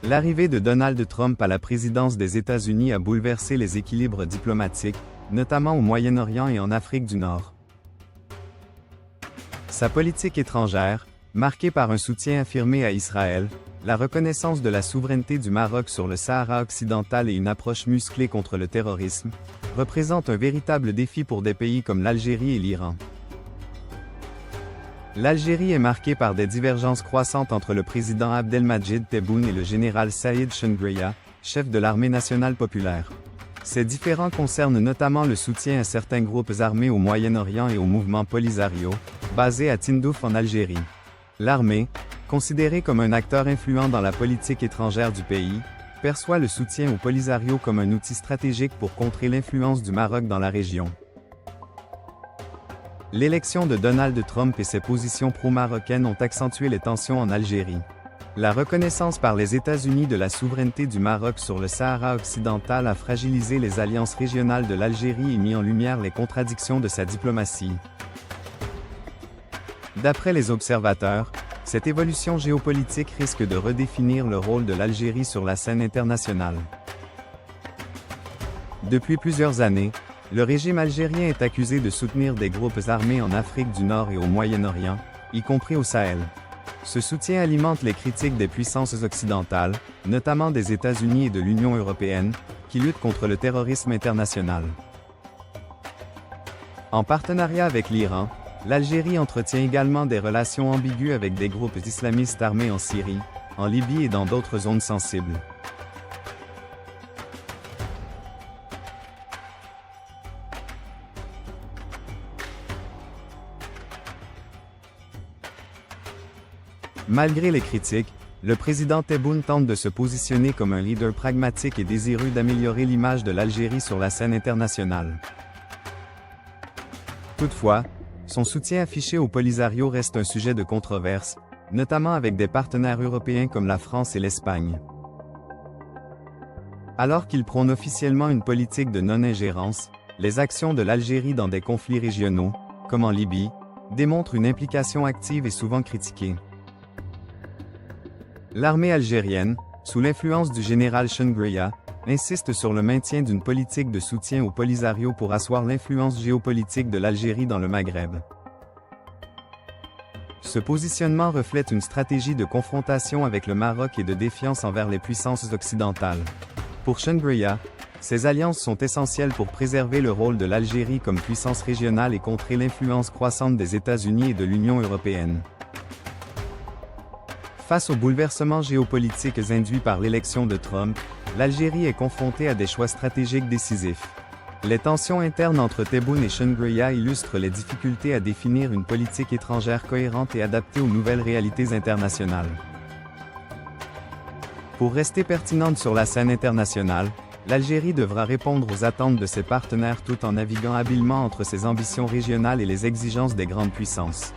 L'arrivée de Donald Trump à la présidence des États-Unis a bouleversé les équilibres diplomatiques, notamment au Moyen-Orient et en Afrique du Nord. Sa politique étrangère, marquée par un soutien affirmé à Israël, la reconnaissance de la souveraineté du Maroc sur le Sahara occidental et une approche musclée contre le terrorisme, représente un véritable défi pour des pays comme l'Algérie et l'Iran. L'Algérie est marquée par des divergences croissantes entre le président Abdelmadjid Tebboune et le général Saïd Chengreya, chef de l'armée nationale populaire. Ces différends concernent notamment le soutien à certains groupes armés au Moyen-Orient et au mouvement Polisario, basé à Tindouf en Algérie. L'armée, considérée comme un acteur influent dans la politique étrangère du pays, perçoit le soutien au Polisario comme un outil stratégique pour contrer l'influence du Maroc dans la région. L'élection de Donald Trump et ses positions pro-marocaines ont accentué les tensions en Algérie. La reconnaissance par les États-Unis de la souveraineté du Maroc sur le Sahara occidental a fragilisé les alliances régionales de l'Algérie et mis en lumière les contradictions de sa diplomatie. D'après les observateurs, cette évolution géopolitique risque de redéfinir le rôle de l'Algérie sur la scène internationale. Depuis plusieurs années, le régime algérien est accusé de soutenir des groupes armés en Afrique du Nord et au Moyen-Orient, y compris au Sahel. Ce soutien alimente les critiques des puissances occidentales, notamment des États-Unis et de l'Union européenne, qui luttent contre le terrorisme international. En partenariat avec l'Iran, l'Algérie entretient également des relations ambiguës avec des groupes islamistes armés en Syrie, en Libye et dans d'autres zones sensibles. Malgré les critiques, le président Tebboune tente de se positionner comme un leader pragmatique et désireux d'améliorer l'image de l'Algérie sur la scène internationale. Toutefois, son soutien affiché au Polisario reste un sujet de controverse, notamment avec des partenaires européens comme la France et l'Espagne. Alors qu'il prône officiellement une politique de non-ingérence, les actions de l'Algérie dans des conflits régionaux, comme en Libye, démontrent une implication active et souvent critiquée. L'armée algérienne, sous l'influence du général Chengreya, insiste sur le maintien d'une politique de soutien au Polisario pour asseoir l'influence géopolitique de l'Algérie dans le Maghreb. Ce positionnement reflète une stratégie de confrontation avec le Maroc et de défiance envers les puissances occidentales. Pour Chengreya, ces alliances sont essentielles pour préserver le rôle de l'Algérie comme puissance régionale et contrer l'influence croissante des États-Unis et de l'Union européenne. Face aux bouleversements géopolitiques induits par l'élection de Trump, l'Algérie est confrontée à des choix stratégiques décisifs. Les tensions internes entre Tebboune et Chengreya illustrent les difficultés à définir une politique étrangère cohérente et adaptée aux nouvelles réalités internationales. Pour rester pertinente sur la scène internationale, l'Algérie devra répondre aux attentes de ses partenaires tout en naviguant habilement entre ses ambitions régionales et les exigences des grandes puissances.